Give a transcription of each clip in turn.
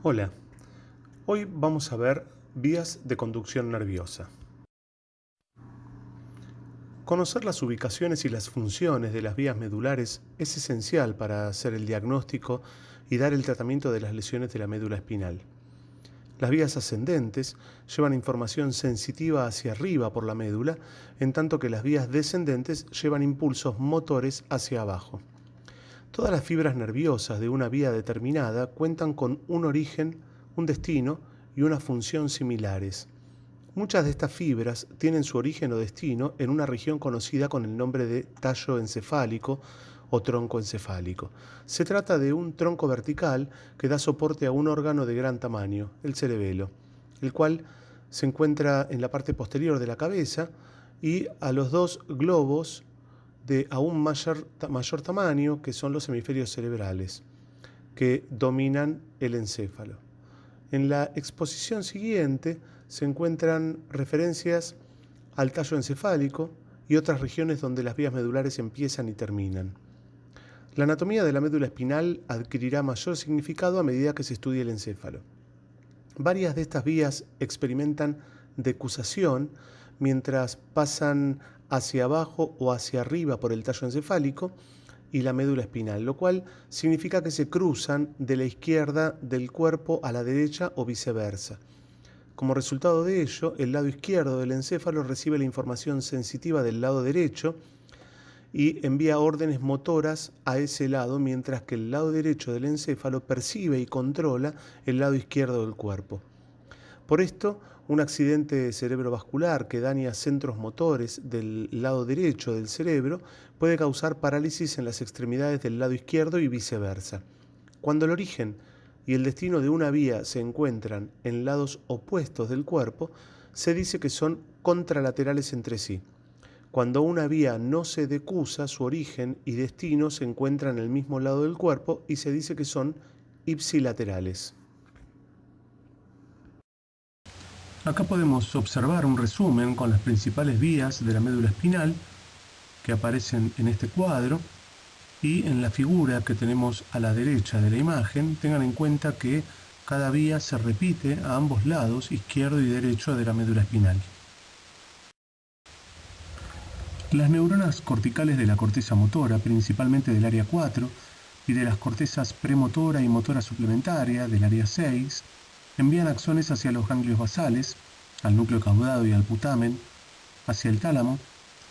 Hola, hoy vamos a ver vías de conducción nerviosa. Conocer las ubicaciones y las funciones de las vías medulares es esencial para hacer el diagnóstico y dar el tratamiento de las lesiones de la médula espinal. Las vías ascendentes llevan información sensitiva hacia arriba por la médula, en tanto que las vías descendentes llevan impulsos motores hacia abajo. Todas las fibras nerviosas de una vía determinada cuentan con un origen, un destino y una función similares. Muchas de estas fibras tienen su origen o destino en una región conocida con el nombre de tallo encefálico o tronco encefálico. Se trata de un tronco vertical que da soporte a un órgano de gran tamaño, el cerebelo, el cual se encuentra en la parte posterior de la cabeza, y a los dos globos de aún mayor tamaño, que son los hemisferios cerebrales, que dominan el encéfalo. En la exposición siguiente se encuentran referencias al tallo encefálico y otras regiones donde las vías medulares empiezan y terminan. La anatomía de la médula espinal adquirirá mayor significado a medida que se estudie el encéfalo. Varias de estas vías experimentan decusación mientras pasan hacia abajo o hacia arriba por el tallo encefálico y la médula espinal, lo cual significa que se cruzan de la izquierda del cuerpo a la derecha o viceversa. Como resultado de ello, el lado izquierdo del encéfalo recibe la información sensitiva del lado derecho y envía órdenes motoras a ese lado, mientras que el lado derecho del encéfalo percibe y controla el lado izquierdo del cuerpo. Por esto, un accidente cerebrovascular que daña centros motores del lado derecho del cerebro puede causar parálisis en las extremidades del lado izquierdo y viceversa. Cuando el origen y el destino de una vía se encuentran en lados opuestos del cuerpo, se dice que son contralaterales entre sí. Cuando una vía no se decusa, su origen y destino se encuentran en el mismo lado del cuerpo y se dice que son ipsilaterales. Acá podemos observar un resumen con las principales vías de la médula espinal que aparecen en este cuadro, y en la figura que tenemos a la derecha de la imagen, tengan en cuenta que cada vía se repite a ambos lados, izquierdo y derecho, de la médula espinal. Las neuronas corticales de la corteza motora, principalmente del área 4, y de las cortezas premotora y motora suplementaria del área 6, envían axones hacia los ganglios basales, al núcleo caudado y al putamen, hacia el tálamo,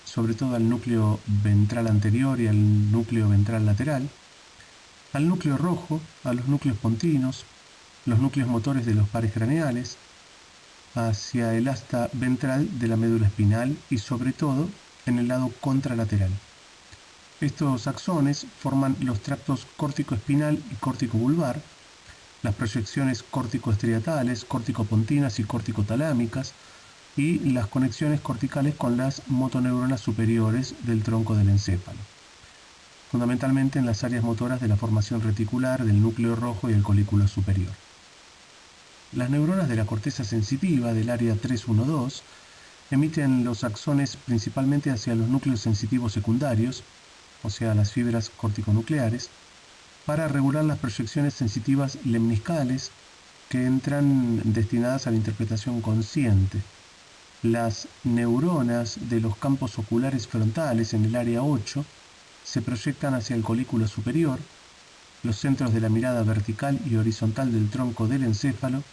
sobre todo al núcleo ventral anterior y al núcleo ventral lateral, al núcleo rojo, a los núcleos pontinos, los núcleos motores de los pares craneales, hacia el asta ventral de la médula espinal y sobre todo en el lado contralateral. Estos axones forman los tractos córtico-espinal y córtico-vulvar, las proyecciones córtico-estriatales, córtico-pontinas y córtico-talámicas, y las conexiones corticales con las motoneuronas superiores del tronco del encéfalo, fundamentalmente en las áreas motoras de la formación reticular, del núcleo rojo y el colículo superior. Las neuronas de la corteza sensitiva del área 312 emiten los axones principalmente hacia los núcleos sensitivos secundarios, o sea, las fibras corticonucleares, para regular las proyecciones sensitivas lemniscales que entran destinadas a la interpretación consciente. Las neuronas de los campos oculares frontales en el área 8 se proyectan hacia el colículo superior, los centros de la mirada vertical y horizontal del tronco del encéfalo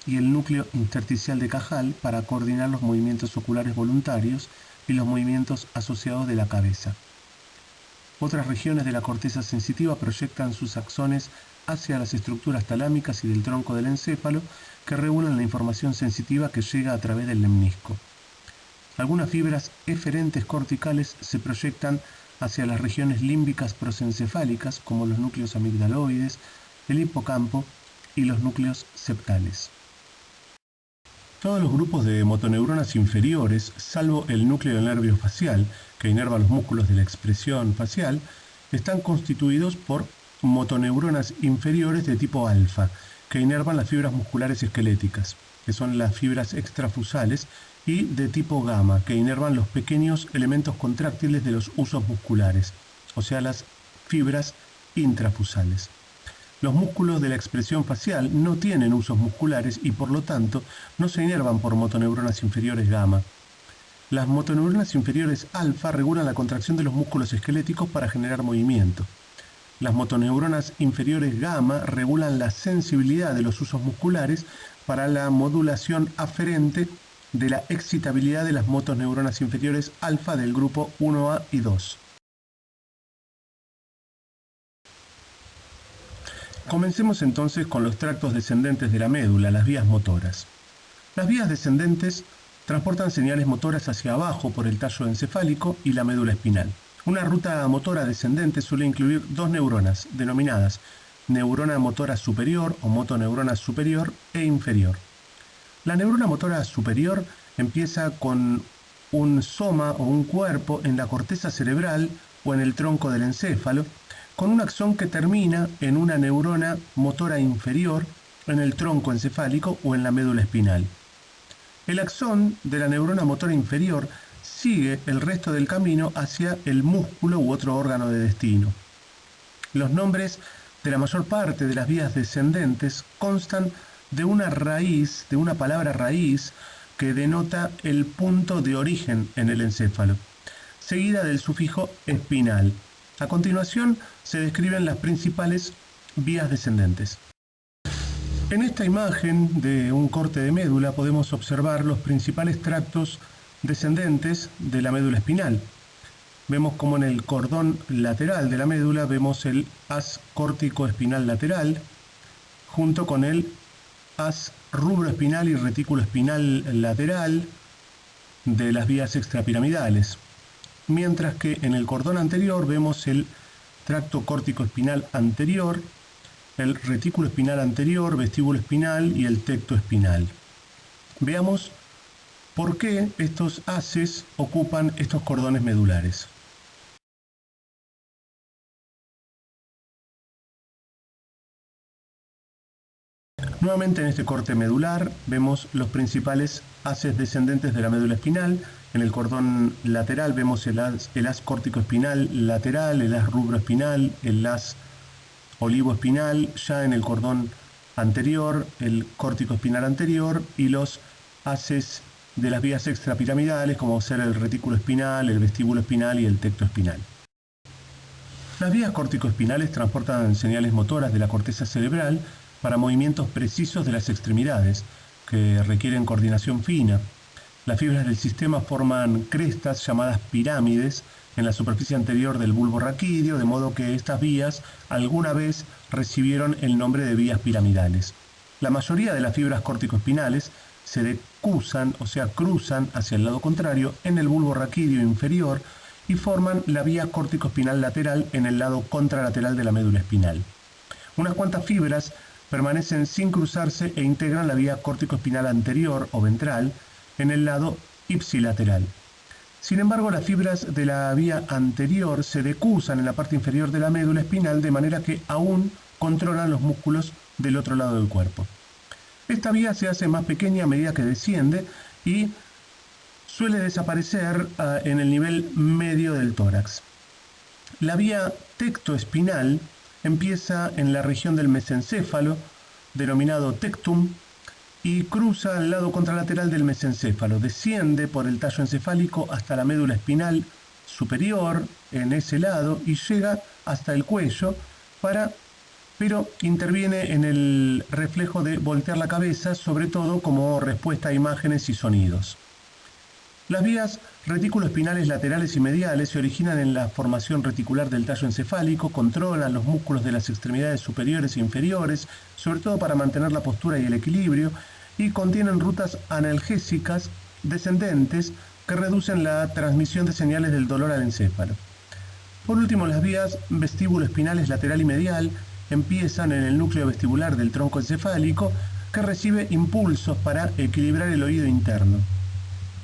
y el núcleo intersticial de Cajal para coordinar los movimientos oculares voluntarios y los movimientos asociados de la cabeza. Otras regiones de la corteza sensitiva proyectan sus axones hacia las estructuras talámicas y del tronco del encéfalo que regulan la información sensitiva que llega a través del lemnisco. Algunas fibras eferentes corticales se proyectan hacia las regiones límbicas prosencefálicas, como los núcleos amigdaloides, el hipocampo y los núcleos septales. Todos los grupos de motoneuronas inferiores, salvo el núcleo del nervio facial, que inerva los músculos de la expresión facial, están constituidos por motoneuronas inferiores de tipo alfa, que inervan las fibras musculares esqueléticas, que son las fibras extrafusales, y de tipo gamma, que inervan los pequeños elementos contráctiles de los husos musculares, o sea, las fibras intrafusales. Los músculos de la expresión facial no tienen usos musculares y por lo tanto no se inervan por motoneuronas inferiores gamma. Las motoneuronas inferiores alfa regulan la contracción de los músculos esqueléticos para generar movimiento. Las motoneuronas inferiores gamma regulan la sensibilidad de los usos musculares para la modulación aferente de la excitabilidad de las motoneuronas inferiores alfa del grupo 1A y 2. Comencemos entonces con los tractos descendentes de la médula, las vías motoras. Las vías descendentes transportan señales motoras hacia abajo por el tallo encefálico y la médula espinal. Una ruta motora descendente suele incluir dos neuronas, denominadas neurona motora superior o motoneurona superior e inferior. La neurona motora superior empieza con un soma o un cuerpo en la corteza cerebral o en el tronco del encéfalo, con un axón que termina en una neurona motora inferior en el tronco encefálico o en la médula espinal. El axón de la neurona motora inferior sigue el resto del camino hacia el músculo u otro órgano de destino. Los nombres de la mayor parte de las vías descendentes constan de una raíz, de una palabra raíz, que denota el punto de origen en el encéfalo, seguida del sufijo espinal. A continuación se describen las principales vías descendentes. En esta imagen de un corte de médula podemos observar los principales tractos descendentes de la médula espinal. Vemos como en el cordón lateral de la médula vemos el haz córtico espinal lateral junto con el haz rubro espinal y retículo espinal lateral de las vías extrapiramidales, mientras que en el cordón anterior vemos el tracto córtico espinal anterior, el retículo espinal anterior, vestíbulo espinal y el tecto espinal. Veamos por qué estos haces ocupan estos cordones medulares. Nuevamente en este corte medular vemos los principales haces descendentes de la médula espinal. En el cordón lateral vemos el haz córtico espinal lateral, el haz rubro espinal, el haz olivo espinal. Ya en el cordón anterior, el córtico espinal anterior y los haces de las vías extrapiramidales, como ser el retículo espinal, el vestíbulo espinal y el tecto espinal. Las vías córtico-espinales transportan señales motoras de la corteza cerebral para movimientos precisos de las extremidades, que requieren coordinación fina. Las fibras del sistema forman crestas llamadas pirámides en la superficie anterior del bulbo raquídeo, de modo que estas vías alguna vez recibieron el nombre de vías piramidales. La mayoría de las fibras córtico-espinales se decusan, o sea, cruzan hacia el lado contrario en el bulbo raquídeo inferior y forman la vía córtico-espinal lateral en el lado contralateral de la médula espinal. Unas cuantas fibras permanecen sin cruzarse e integran la vía córtico-espinal anterior o ventral en el lado ipsilateral. Sin embargo, las fibras de la vía anterior se decusan en la parte inferior de la médula espinal de manera que aún controlan los músculos del otro lado del cuerpo. Esta vía se hace más pequeña a medida que desciende y suele desaparecer en el nivel medio del tórax. La vía tectoespinal empieza en la región del mesencéfalo, denominado tectum, y cruza al lado contralateral del mesencéfalo, desciende por el tallo encefálico hasta la médula espinal superior en ese lado y llega hasta el cuello, pero interviene en el reflejo de voltear la cabeza, sobre todo como respuesta a imágenes y sonidos. Las vías retículo-espinales laterales y mediales se originan en la formación reticular del tallo encefálico, controlan los músculos de las extremidades superiores e inferiores, sobre todo para mantener la postura y el equilibrio, y contienen rutas analgésicas descendentes que reducen la transmisión de señales del dolor al encéfalo. Por último, las vías vestíbulo-espinales lateral y medial empiezan en el núcleo vestibular del tronco encefálico, que recibe impulsos para equilibrar el oído interno.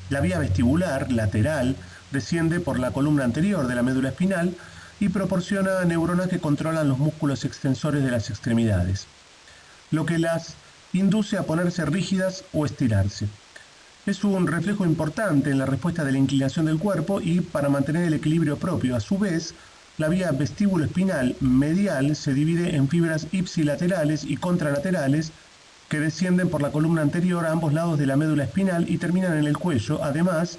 La vía vestibular lateral desciende por la columna anterior de la médula espinal y proporciona neuronas que controlan los músculos extensores de las extremidades, lo que las induce a ponerse rígidas o estirarse. Es un reflejo importante en la respuesta de la inclinación del cuerpo y para mantener el equilibrio propio. A su vez, La vía vestíbulo-espinal medial se divide en fibras ipsilaterales y contralaterales que descienden por la columna anterior a ambos lados de la médula espinal y terminan en el cuello, además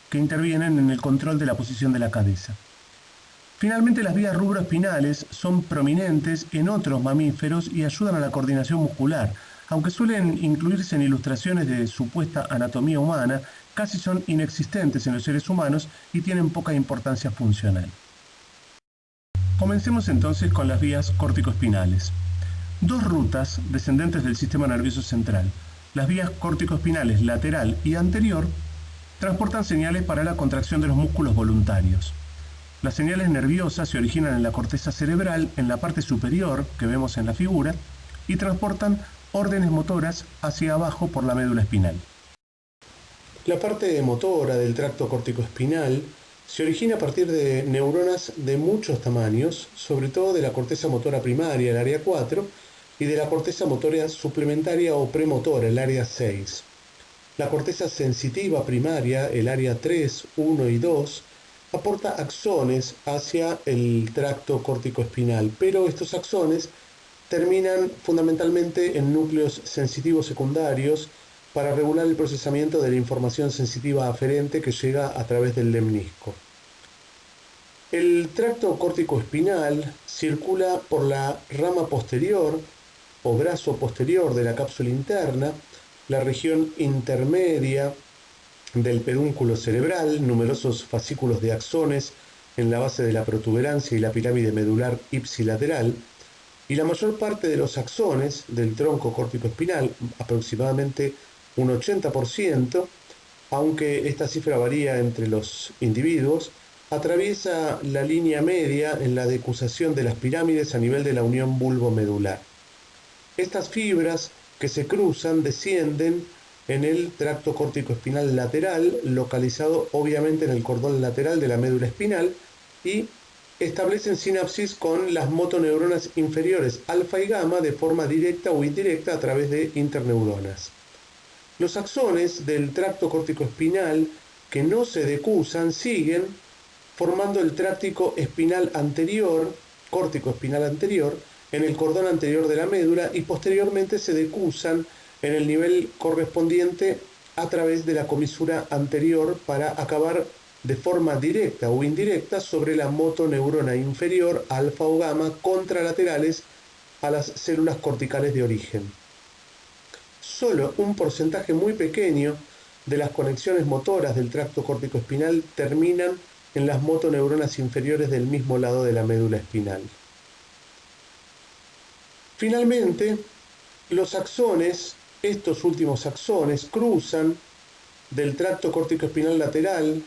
que intervienen en el control de la posición de la cabeza. Finalmente, las vías rubroespinales son prominentes en otros mamíferos y ayudan a la coordinación muscular. Aunque suelen incluirse en ilustraciones de supuesta anatomía humana, casi son inexistentes en los seres humanos y tienen poca importancia funcional. Comencemos entonces con las vías córticoespinales. Dos rutas descendentes del sistema nervioso central, las vías córticoespinales lateral y anterior, transportan señales para la contracción de los músculos voluntarios. Las señales nerviosas se originan en la corteza cerebral, en la parte superior, que vemos en la figura, y transportan órdenes motoras hacia abajo por la médula espinal. La parte motora del tracto córtico-espinal se origina a partir de neuronas de muchos tamaños, sobre todo de la corteza motora primaria, el área 4, y de la corteza motora suplementaria o premotora, el área 6. La corteza sensitiva primaria, el área 3, 1 y 2, aporta axones hacia el tracto córtico-espinal, pero estos axones terminan fundamentalmente en núcleos sensitivos secundarios para regular el procesamiento de la información sensitiva aferente que llega a través del lemnisco. El tracto córtico-espinal circula por la rama posterior o brazo posterior de la cápsula interna, la región intermedia del pedúnculo cerebral, numerosos fascículos de axones en la base de la protuberancia y la pirámide medular ipsilateral, y la mayor parte de los axones del tronco córtico-espinal, aproximadamente un 80%, aunque esta cifra varía entre los individuos, atraviesa la línea media en la decusación de las pirámides a nivel de la unión bulbo-medular. Estas fibras que se cruzan descienden en el tracto córtico-espinal lateral, localizado obviamente en el cordón lateral de la médula espinal, y establecen sinapsis con las motoneuronas inferiores alfa y gamma de forma directa o indirecta a través de interneuronas. Los axones del tracto córtico-espinal que no se decusan siguen formando el tráctico espinal anterior, córtico-espinal anterior, en el cordón anterior de la médula y posteriormente se decusan en el nivel correspondiente a través de la comisura anterior para acabar de forma directa o indirecta sobre la motoneurona inferior alfa o gamma contralaterales a las células corticales de origen. Solo un porcentaje muy pequeño de las conexiones motoras del tracto córtico-espinal terminan en las motoneuronas inferiores del mismo lado de la médula espinal. Finalmente, los axones, estos últimos axones, cruzan del tracto córtico-espinal lateral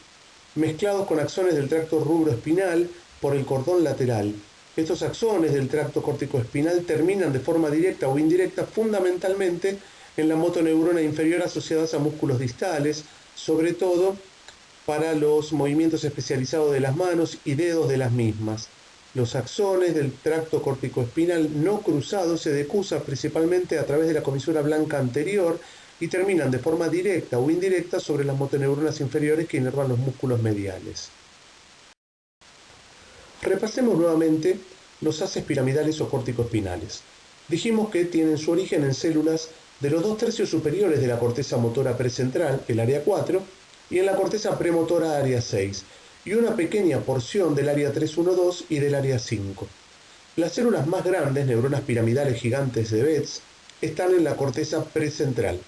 mezclados con axones del tracto rubroespinal por el cordón lateral. Estos axones del tracto córtico-espinal terminan de forma directa o indirecta fundamentalmente en la motoneurona inferior asociadas a músculos distales, sobre todo para los movimientos especializados de las manos y dedos de las mismas. Los axones del tracto córtico-espinal no cruzados se decusan principalmente a través de la comisura blanca anterior y terminan de forma directa o indirecta sobre las motoneuronas inferiores que inervan los músculos mediales. Repasemos nuevamente los haces piramidales o córtico-espinales. Dijimos que tienen su origen en células de los 2/3 superiores de la corteza motora precentral, el área 4, y en la corteza premotora área 6, y una pequeña porción del área 3-1-2 y del área 5. Las células más grandes, neuronas piramidales gigantes de Betz, están en la corteza precentral.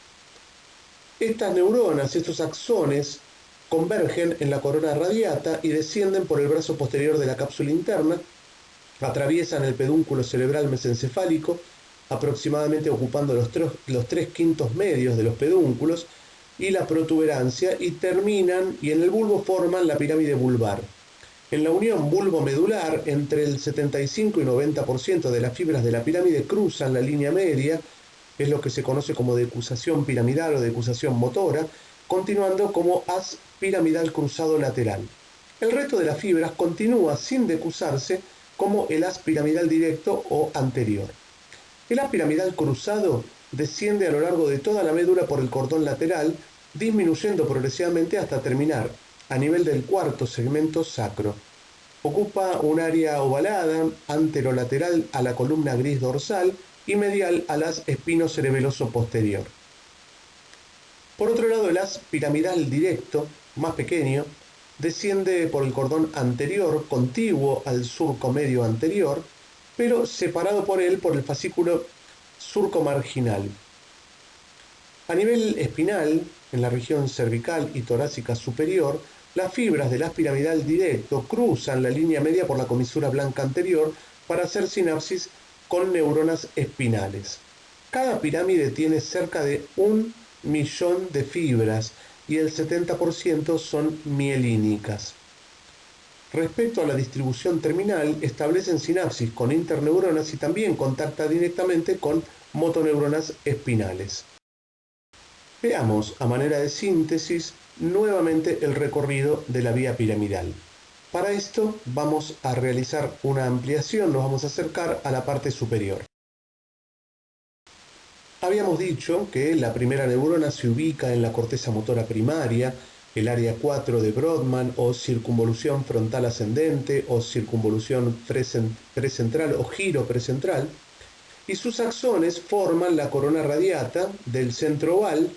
Estas neuronas, estos axones, convergen en la corona radiata y descienden por el brazo posterior de la cápsula interna, atraviesan el pedúnculo cerebral mesencefálico, aproximadamente ocupando los 3/5 medios de los pedúnculos, y la protuberancia, y terminan y en el bulbo forman la pirámide vulvar. En la unión bulbo-medular, entre el 75 y 90% de las fibras de la pirámide cruzan la línea media, es lo que se conoce como decusación piramidal o decusación motora, continuando como haz piramidal cruzado lateral. El resto de las fibras continúa sin decusarse como el haz piramidal directo o anterior. El haz piramidal cruzado desciende a lo largo de toda la médula por el cordón lateral, disminuyendo progresivamente hasta terminar a nivel del cuarto segmento sacro. Ocupa un área ovalada, anterolateral a la columna gris dorsal y medial al haz espinocerebeloso posterior. Por otro lado, el haz piramidal directo, más pequeño, desciende por el cordón anterior, contiguo al surco medio anterior, pero separado por él por el fascículo surco marginal. A nivel espinal, en la región cervical y torácica superior, las fibras del haz piramidal directo cruzan la línea media por la comisura blanca anterior para hacer sinapsis con neuronas espinales. Cada pirámide tiene cerca de 1.000.000 de fibras y el 70% son mielínicas. Respecto a la distribución terminal, establecen sinapsis con interneuronas y también contacta directamente con motoneuronas espinales. Veamos, a manera de síntesis, nuevamente el recorrido de la vía piramidal. Para esto vamos a realizar una ampliación, nos vamos a acercar a la parte superior. Habíamos dicho que la primera neurona se ubica en la corteza motora primaria, el área 4 de Brodmann, o circunvolución frontal ascendente, o circunvolución precentral o giro precentral, y sus axones forman la corona radiata del centro oval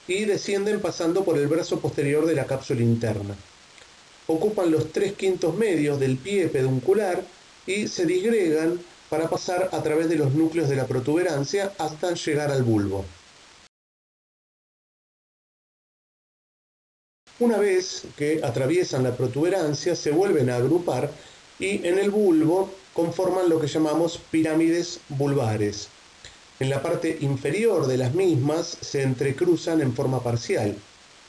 y descienden pasando por el brazo posterior de la cápsula interna. Ocupan los 3/5 medios del pie peduncular y se disgregan para pasar a través de los núcleos de la protuberancia hasta llegar al bulbo. Una vez que atraviesan la protuberancia, se vuelven a agrupar y en el bulbo conforman lo que llamamos pirámides vulvares. En la parte inferior de las mismas se entrecruzan en forma parcial.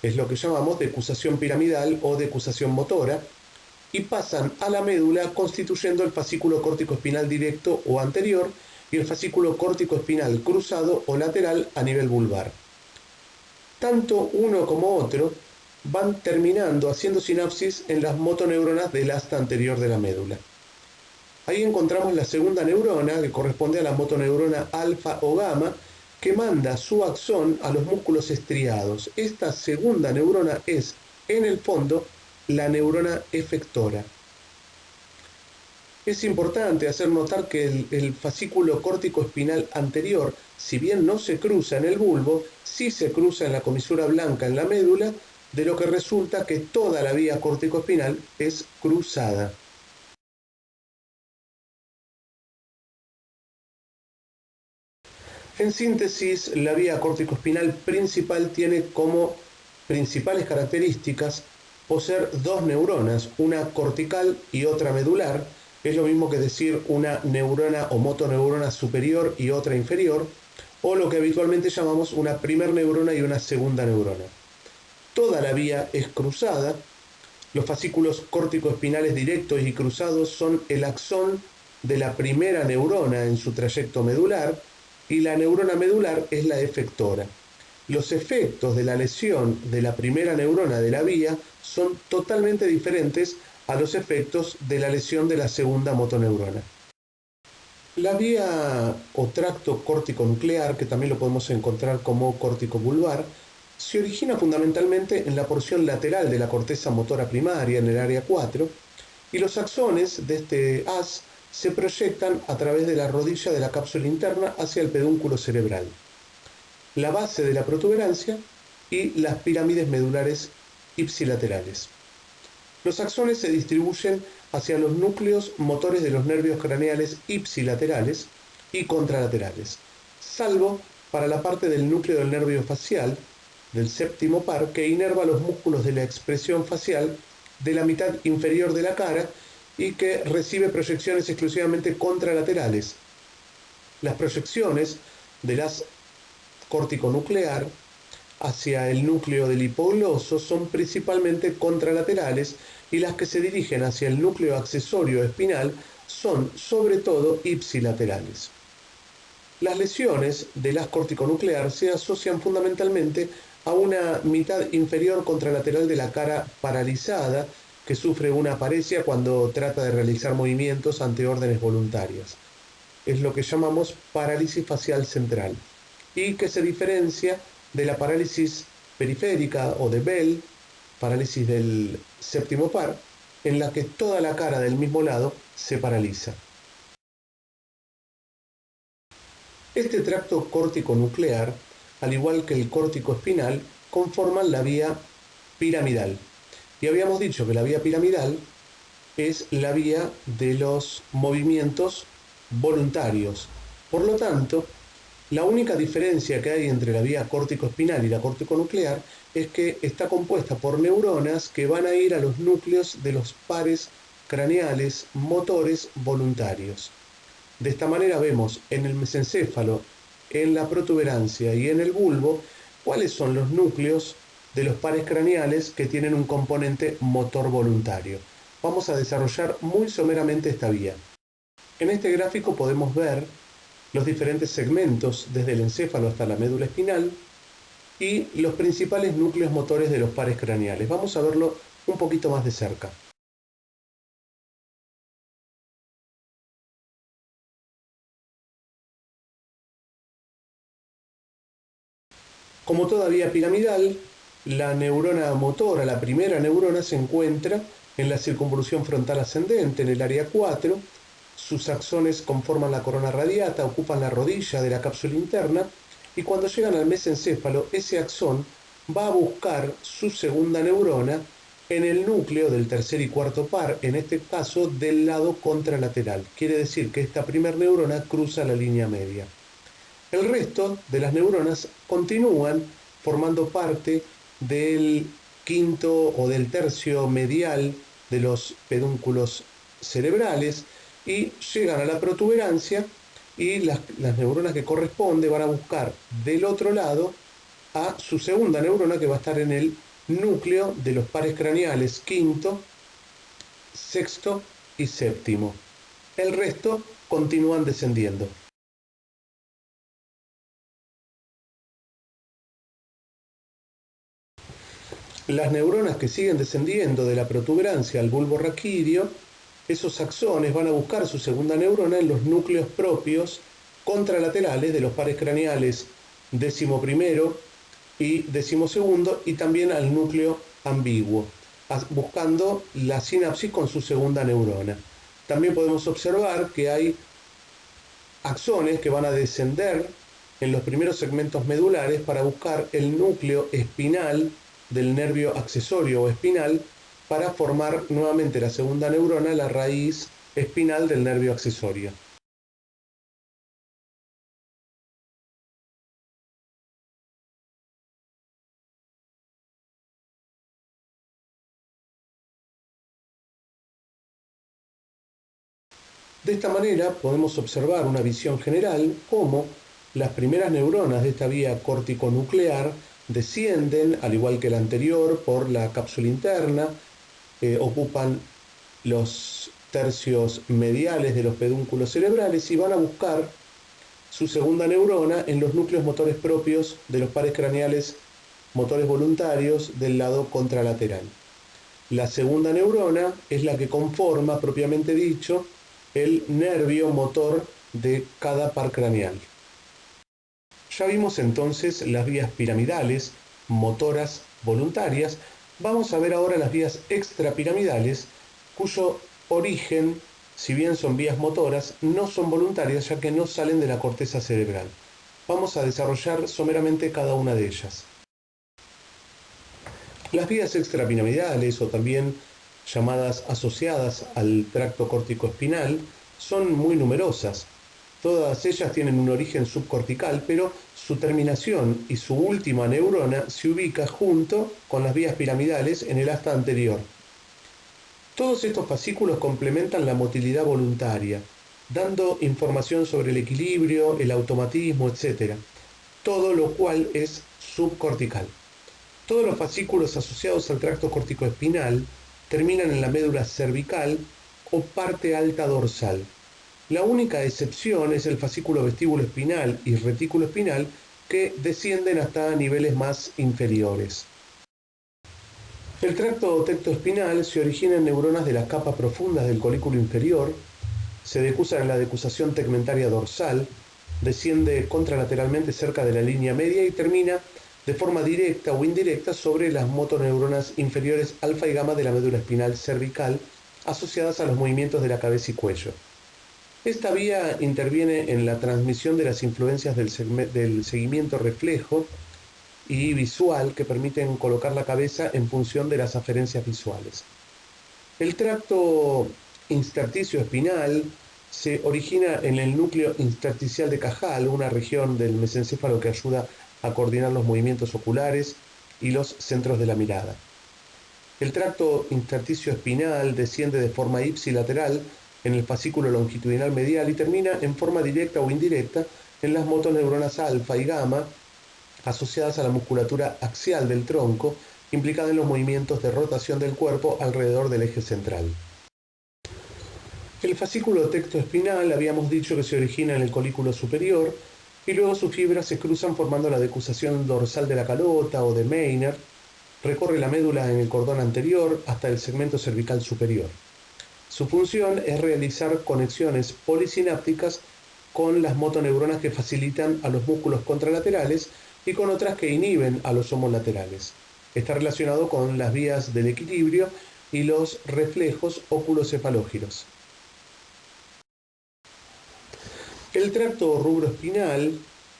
Es lo que llamamos decusación piramidal o decusación motora, y pasan a la médula constituyendo el fascículo córtico-espinal directo o anterior y el fascículo córtico-espinal cruzado o lateral a nivel vulvar. Tanto uno como otro van terminando haciendo sinapsis en las motoneuronas del asta anterior de la médula. Ahí encontramos la segunda neurona, que corresponde a la motoneurona alfa o gamma, que manda su axón a los músculos estriados. Esta segunda neurona es, en el fondo, la neurona efectora. Es importante hacer notar que el fascículo córtico-espinal anterior, si bien no se cruza en el bulbo, sí se cruza en la comisura blanca en la médula, de lo que resulta que toda la vía córtico-espinal es cruzada. En síntesis, la vía córtico-espinal principal tiene como principales características poseer dos neuronas, una cortical y otra medular. Es lo mismo que decir una neurona o motoneurona superior y otra inferior, o lo que habitualmente llamamos una primer neurona y una segunda neurona. Toda la vía es cruzada. Los fascículos córtico-espinales directos y cruzados son el axón de la primera neurona en su trayecto medular, y la neurona medular es la efectora. Los efectos de la lesión de la primera neurona de la vía son totalmente diferentes a los efectos de la lesión de la segunda motoneurona. La vía o tracto córtico-nuclear, que también lo podemos encontrar como córtico vulvar, se origina fundamentalmente en la porción lateral de la corteza motora primaria, en el área 4, y los axones de este haz se proyectan a través de la rodilla de la cápsula interna hacia el pedúnculo cerebral, la base de la protuberancia y las pirámides medulares ipsilaterales. Los axones se distribuyen hacia los núcleos motores de los nervios craneales ipsilaterales y contralaterales, salvo para la parte del núcleo del nervio facial, del séptimo par, que inerva los músculos de la expresión facial de la mitad inferior de la cara y que recibe proyecciones exclusivamente contralaterales. Las proyecciones del haz córtico-nuclear hacia el núcleo del hipogloso son principalmente contralaterales, y las que se dirigen hacia el núcleo accesorio espinal son sobre todo ipsilaterales. Las lesiones del haz córtico-nuclear se asocian fundamentalmente a una mitad inferior contralateral de la cara paralizada, que sufre una paresia cuando trata de realizar movimientos ante órdenes voluntarias. Es lo que llamamos parálisis facial central, y que se diferencia de la parálisis periférica o de Bell, parálisis del séptimo par, en la que toda la cara del mismo lado se paraliza. Este tracto córtico-nuclear, al igual que el córtico espinal, conforman la vía piramidal. Y habíamos dicho que la vía piramidal es la vía de los movimientos voluntarios. Por lo tanto, la única diferencia que hay entre la vía córtico-espinal y la córtico-nuclear es que está compuesta por neuronas que van a ir a los núcleos de los pares craneales motores voluntarios. De esta manera vemos en el mesencéfalo, en la protuberancia y en el bulbo cuáles son los núcleos de los pares craneales que tienen un componente motor voluntario. Vamos a desarrollar muy someramente esta vía. En este gráfico podemos ver los diferentes segmentos desde el encéfalo hasta la médula espinal y los principales núcleos motores de los pares craneales. Vamos a verlo un poquito más de cerca. Como toda vía piramidal, la neurona motora, la primera neurona, se encuentra en la circunvolución frontal ascendente, en el área 4. Sus axones conforman la corona radiata, ocupan la rodilla de la cápsula interna, y cuando llegan al mesencéfalo, ese axón va a buscar su segunda neurona en el núcleo del tercer y cuarto par, en este caso del lado contralateral. Quiere decir que esta primera neurona cruza la línea media. El resto de las neuronas continúan formando parte del quinto o del tercio medial de los pedúnculos cerebrales y llegan a la protuberancia, y las neuronas que corresponden van a buscar del otro lado a su segunda neurona, que va a estar en el núcleo de los pares craneales quinto, sexto y séptimo. El resto continúan descendiendo. Las neuronas que siguen descendiendo de la protuberancia al bulbo raquídeo, esos axones van a buscar su segunda neurona en los núcleos propios contralaterales de los pares craneales 11º y 12º, y también al núcleo ambiguo, buscando la sinapsis con su segunda neurona. También podemos observar que hay axones que van a descender en los primeros segmentos medulares para buscar el núcleo espinal del nervio accesorio o espinal, para formar nuevamente la segunda neurona, la raíz espinal del nervio accesorio. De esta manera podemos observar una visión general cómo las primeras neuronas de esta vía córtico-nuclear descienden, al igual que la anterior, por la cápsula interna, ocupan los tercios mediales de los pedúnculos cerebrales y van a buscar su segunda neurona en los núcleos motores propios de los pares craneales motores voluntarios del lado contralateral. La segunda neurona es la que conforma, propiamente dicho, el nervio motor de cada par craneal. Ya vimos entonces las vías piramidales, motoras, voluntarias. Vamos a ver ahora las vías extrapiramidales, cuyo origen, si bien son vías motoras, no son voluntarias, ya que no salen de la corteza cerebral. Vamos a desarrollar someramente cada una de ellas. Las vías extrapiramidales, o también llamadas asociadas al tracto córtico-espinal, son muy numerosas. Todas ellas tienen un origen subcortical, pero su terminación y su última neurona se ubica junto con las vías piramidales en el asta anterior. Todos estos fascículos complementan la motilidad voluntaria, dando información sobre el equilibrio, el automatismo, etc. Todo lo cual es subcortical. Todos los fascículos asociados al tracto corticoespinal terminan en la médula cervical o parte alta dorsal. La única excepción es el fascículo vestíbulo espinal y retículo espinal, que descienden hasta niveles más inferiores. El tracto tectoespinal se origina en neuronas de las capas profundas del colículo inferior, se decusa en la decusación tegmentaria dorsal, desciende contralateralmente cerca de la línea media y termina de forma directa o indirecta sobre las motoneuronas inferiores alfa y gamma de la médula espinal cervical asociadas a los movimientos de la cabeza y cuello. Esta vía interviene en la transmisión de las influencias del seguimiento reflejo y visual que permiten colocar la cabeza en función de las aferencias visuales. El tracto intersticio espinal se origina en el núcleo intersticial de Cajal, una región del mesencéfalo que ayuda a coordinar los movimientos oculares y los centros de la mirada. El tracto intersticio espinal desciende de forma ipsilateral en el fascículo longitudinal medial y termina en forma directa o indirecta en las motoneuronas alfa y gamma asociadas a la musculatura axial del tronco, implicada en los movimientos de rotación del cuerpo alrededor del eje central. El fascículo tectoespinal habíamos dicho que se origina en el colículo superior y luego sus fibras se cruzan formando la decusación dorsal de la calota o de Meynert, recorre la médula en el cordón anterior hasta el segmento cervical superior. Su función es realizar conexiones polisinápticas con las motoneuronas que facilitan a los músculos contralaterales y con otras que inhiben a los homolaterales. Está relacionado con las vías del equilibrio y los reflejos oculocefalógiros. El tracto rubroespinal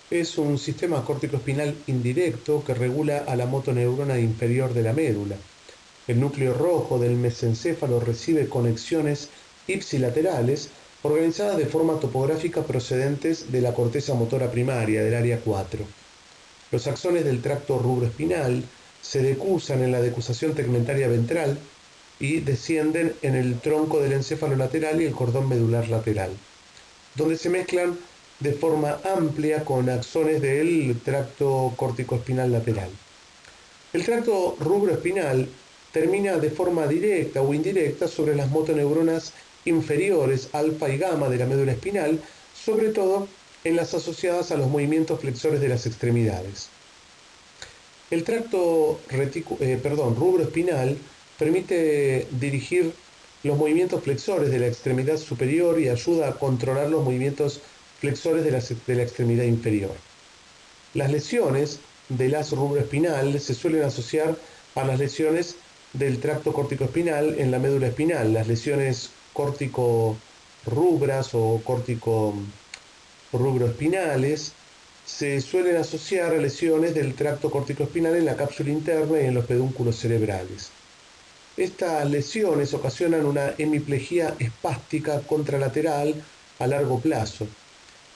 es un sistema córtico-espinal indirecto que regula a la motoneurona inferior de la médula. El núcleo rojo del mesencéfalo recibe conexiones ipsilaterales organizadas de forma topográfica procedentes de la corteza motora primaria del área 4. Los axones del tracto rubroespinal se decusan en la decusación tegmentaria ventral y descienden en el tronco del encéfalo lateral y el cordón medular lateral, donde se mezclan de forma amplia con axones del tracto córtico-espinal lateral. El tracto rubroespinal termina de forma directa o indirecta sobre las motoneuronas inferiores alfa y gamma de la médula espinal, sobre todo en las asociadas a los movimientos flexores de las extremidades. El tracto rubroespinal permite dirigir los movimientos flexores de la extremidad superior y ayuda a controlar los movimientos flexores de la extremidad inferior. Las lesiones del haz rubroespinal se suelen asociar a las lesiones del tracto córtico-espinal en la médula espinal. Las lesiones córtico-rubras o córtico-rubroespinales se suelen asociar a lesiones del tracto córtico-espinal en la cápsula interna y en los pedúnculos cerebrales. Estas lesiones ocasionan una hemiplegia espástica contralateral a largo plazo.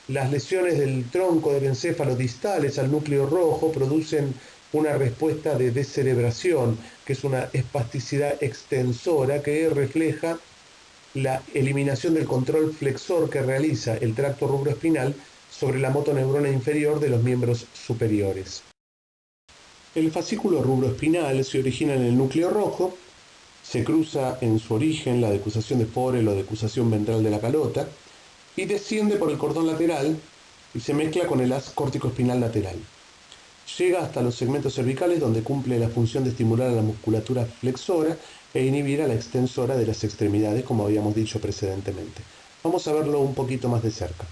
Las lesiones del tronco del encéfalo distales al núcleo rojo producen una respuesta de descerebración, que es una espasticidad extensora que refleja la eliminación del control flexor que realiza el tracto rubroespinal sobre la motoneurona inferior de los miembros superiores. El fascículo rubroespinal se origina en el núcleo rojo, se cruza en su origen la decusación de Forel o decusación ventral de la calota y desciende por el cordón lateral y se mezcla con el haz córtico-espinal lateral. Llega hasta los segmentos cervicales donde cumple la función de estimular a la musculatura flexora e inhibir a la extensora de las extremidades, como habíamos dicho precedentemente. Vamos a verlo un poquito más de cerca.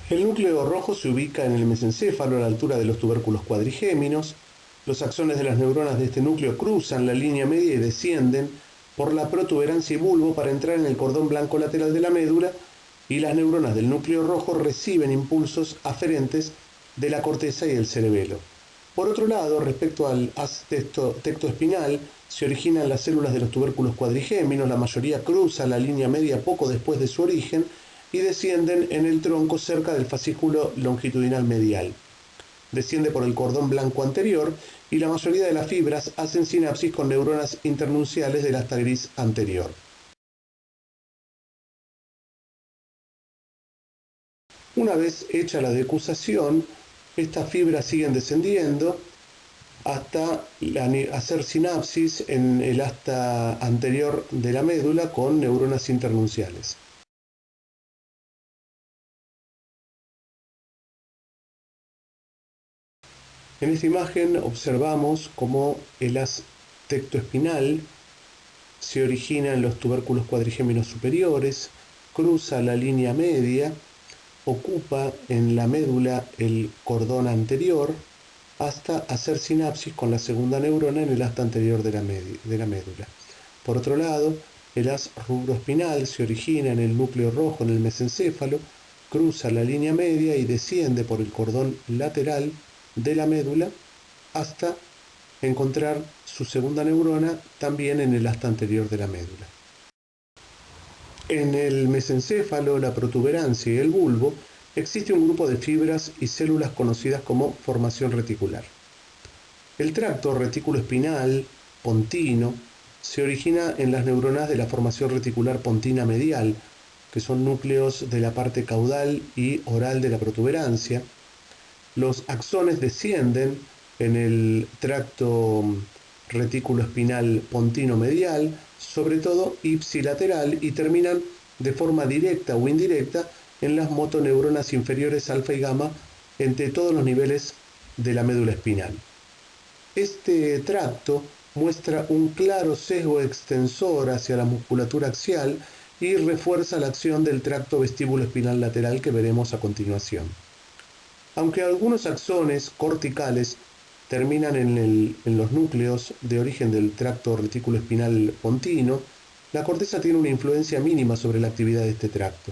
El núcleo rojo se ubica en el mesencéfalo a la altura de los tubérculos cuadrigéminos. Los axones de las neuronas de este núcleo cruzan la línea media y descienden por la protuberancia y bulbo para entrar en el cordón blanco lateral de la médula, y las neuronas del núcleo rojo reciben impulsos aferentes de la corteza y el cerebelo. Por otro lado, respecto al haz tectoespinal, se originan las células de los tubérculos cuadrigéminos, la mayoría cruza la línea media poco después de su origen y descienden en el tronco cerca del fascículo longitudinal medial. Desciende por el cordón blanco anterior y la mayoría de las fibras hacen sinapsis con neuronas internunciales del asta gris anterior. Una vez hecha la decusación, estas fibras siguen descendiendo hasta hacer sinapsis en el asta anterior de la médula con neuronas internunciales. En esta imagen observamos cómo el haz tectoespinal se origina en los tubérculos cuadrigéminos superiores, cruza la línea media, ocupa en la médula el cordón anterior hasta hacer sinapsis con la segunda neurona en el asta anterior de la médula. Por otro lado, el haz rubroespinal se origina en el núcleo rojo en el mesencéfalo, cruza la línea media y desciende por el cordón lateral de la médula hasta encontrar su segunda neurona también en el asta anterior de la médula. En el mesencéfalo, la protuberancia y el bulbo existe un grupo de fibras y células conocidas como formación reticular. El tracto retículo-espinal pontino se origina en las neuronas de la formación reticular pontina medial, que son núcleos de la parte caudal y oral de la protuberancia. Los axones descienden en el tracto retículo-espinal pontino medial, sobre todo ipsilateral, y terminan de forma directa o indirecta en las motoneuronas inferiores alfa y gamma entre todos los niveles de la médula espinal. Este tracto muestra un claro sesgo extensor hacia la musculatura axial y refuerza la acción del tracto vestíbulo espinal lateral que veremos a continuación. Aunque algunos axones corticales terminan en los núcleos de origen del tracto retículo espinal pontino, la corteza tiene una influencia mínima sobre la actividad de este tracto.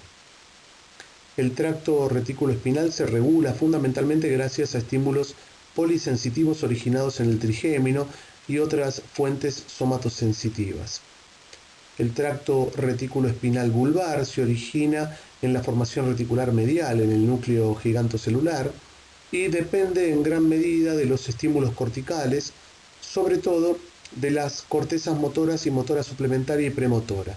El tracto retículo espinal se regula fundamentalmente gracias a estímulos polisensitivos originados en el trigémino y otras fuentes somatosensitivas. El tracto retículo espinal vulvar se origina en la formación reticular medial en el núcleo gigantocelular y depende en gran medida de los estímulos corticales, sobre todo de las cortezas motoras y motora suplementaria y premotora.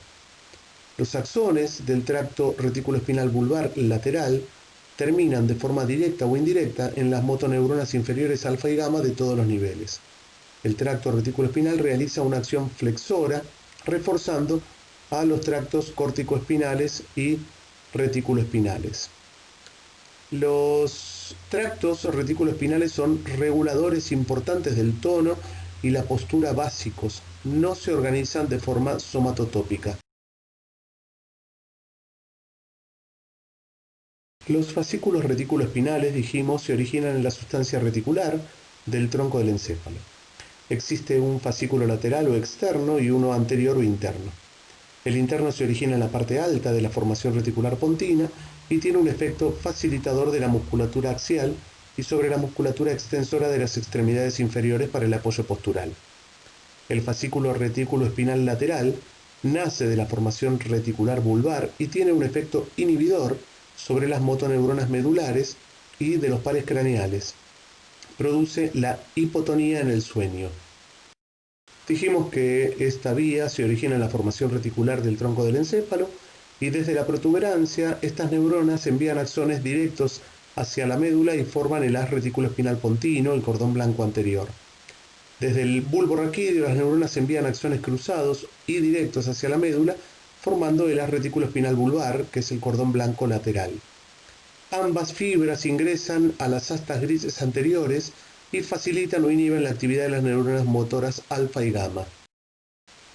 Los axones del tracto retículo espinal vulvar lateral terminan de forma directa o indirecta en las motoneuronas inferiores alfa y gamma de todos los niveles. El tracto retículo espinal realiza una acción flexora, reforzando a los tractos córtico-espinales y retículo-espinales. Los tractos retículo-espinales son reguladores importantes del tono y la postura básicos, no se organizan de forma somatotópica. Los fascículos retículo-espinales, dijimos, se originan en la sustancia reticular del tronco del encéfalo. Existe un fascículo lateral o externo y uno anterior o interno. El interno se origina en la parte alta de la formación reticular pontina y tiene un efecto facilitador de la musculatura axial y sobre la musculatura extensora de las extremidades inferiores para el apoyo postural. El fascículo retículo espinal lateral nace de la formación reticular vulvar y tiene un efecto inhibidor sobre las motoneuronas medulares y de los pares craneales. Produce la hipotonía en el sueño. Dijimos que esta vía se origina en la formación reticular del tronco del encéfalo y desde la protuberancia estas neuronas envían axones directos hacia la médula y forman el haz retículo espinal pontino, el cordón blanco anterior. Desde el bulbo raquídeo las neuronas envían axones cruzados y directos hacia la médula, formando el haz retículo espinal vulvar, que es el cordón blanco lateral. Ambas fibras ingresan a las astas grises anteriores y facilitan o inhiben la actividad de las neuronas motoras alfa y gamma.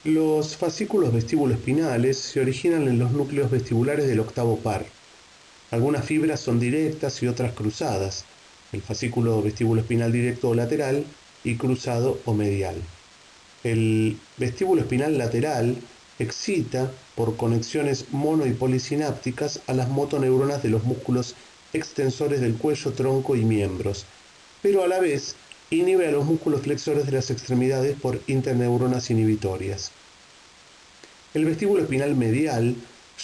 Los fascículos vestíbulo-espinales se originan en los núcleos vestibulares del octavo par. Algunas fibras son directas y otras cruzadas. El fascículo vestíbulo-espinal directo o lateral y cruzado o medial. El vestíbulo espinal lateral excita por conexiones mono y polisinápticas a las motoneuronas de los músculos extensores del cuello, tronco y miembros, pero a la vez inhibe a los músculos flexores de las extremidades por interneuronas inhibitorias. El vestíbulo espinal medial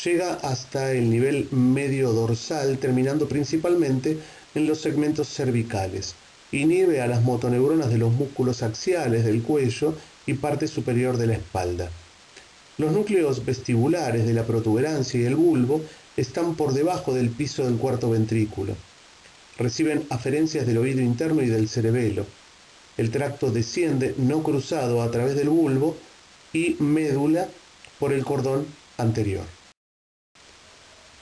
llega hasta el nivel medio dorsal, terminando principalmente en los segmentos cervicales. Inhibe a las motoneuronas de los músculos axiales del cuello y parte superior de la espalda. Los núcleos vestibulares de la protuberancia y el bulbo están por debajo del piso del cuarto ventrículo. Reciben aferencias del oído interno y del cerebelo. El tracto desciende no cruzado a través del bulbo y médula por el cordón anterior.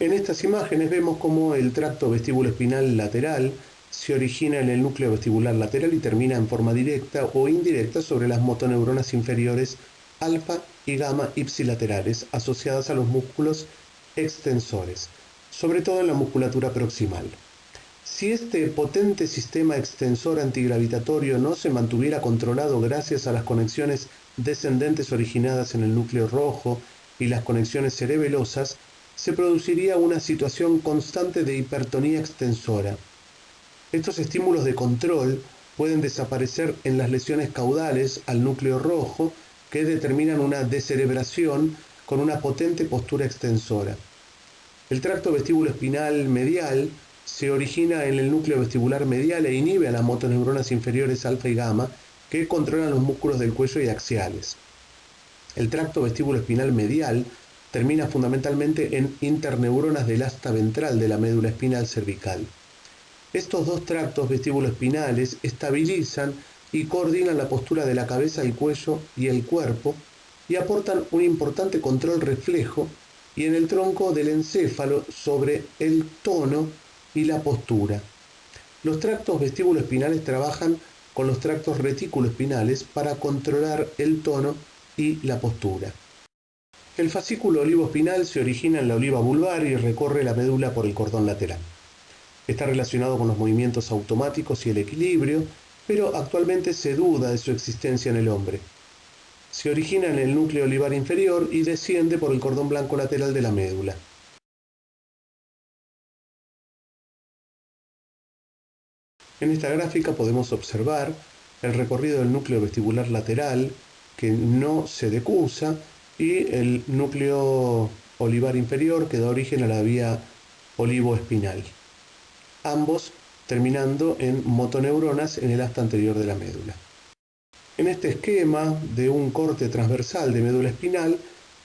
En estas imágenes vemos cómo el tracto vestíbulo espinal lateral se origina en el núcleo vestibular lateral y termina en forma directa o indirecta sobre las motoneuronas inferiores alfa y gamma ipsilaterales asociadas a los músculos extensores, sobre todo en la musculatura proximal. Si este potente sistema extensor antigravitatorio no se mantuviera controlado gracias a las conexiones descendentes originadas en el núcleo rojo y las conexiones cerebelosas, se produciría una situación constante de hipertonía extensora. Estos estímulos de control pueden desaparecer en las lesiones caudales al núcleo rojo, que determinan una descerebración con una potente postura extensora. El tracto vestíbulo-espinal medial se origina en el núcleo vestibular medial e inhibe a las motoneuronas inferiores alfa y gamma, que controlan los músculos del cuello y axiales. El tracto vestíbulo-espinal medial termina fundamentalmente en interneuronas del asta ventral de la médula espinal cervical. Estos dos tractos vestíbulo-espinales estabilizan y coordinan la postura de la cabeza, el cuello y el cuerpo, y aportan un importante control reflejo y en el tronco del encéfalo sobre el tono y la postura. Los tractos vestíbulo-espinales trabajan con los tractos retículo-espinales para controlar el tono y la postura. El fascículo olivo-espinal se origina en la oliva vulvar y recorre la médula por el cordón lateral. Está relacionado con los movimientos automáticos y el equilibrio, pero actualmente se duda de su existencia en el hombre. Se origina en el núcleo olivar inferior y desciende por el cordón blanco lateral de la médula. En esta gráfica podemos observar el recorrido del núcleo vestibular lateral, que no se decusa, y el núcleo olivar inferior, que da origen a la vía olivoespinal, ambos terminando en motoneuronas en el asta anterior de la médula. En este esquema de un corte transversal de médula espinal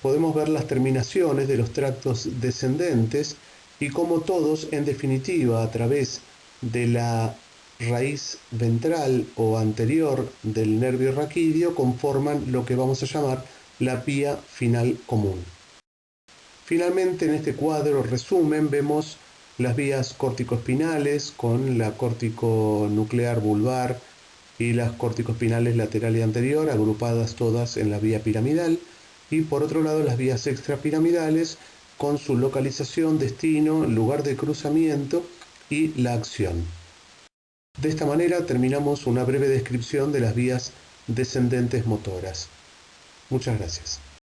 podemos ver las terminaciones de los tractos descendentes y cómo todos, en definitiva, a través de la raíz ventral o anterior del nervio raquídeo, conforman lo que vamos a llamar la vía final común. Finalmente, en este cuadro resumen vemos las vías corticoespinales con la corticonuclear vulvar y las corticoespinales lateral y anterior, agrupadas todas en la vía piramidal, y por otro lado las vías extrapiramidales con su localización, destino, lugar de cruzamiento y la acción. De esta manera terminamos una breve descripción de las vías descendentes motoras. Muchas gracias.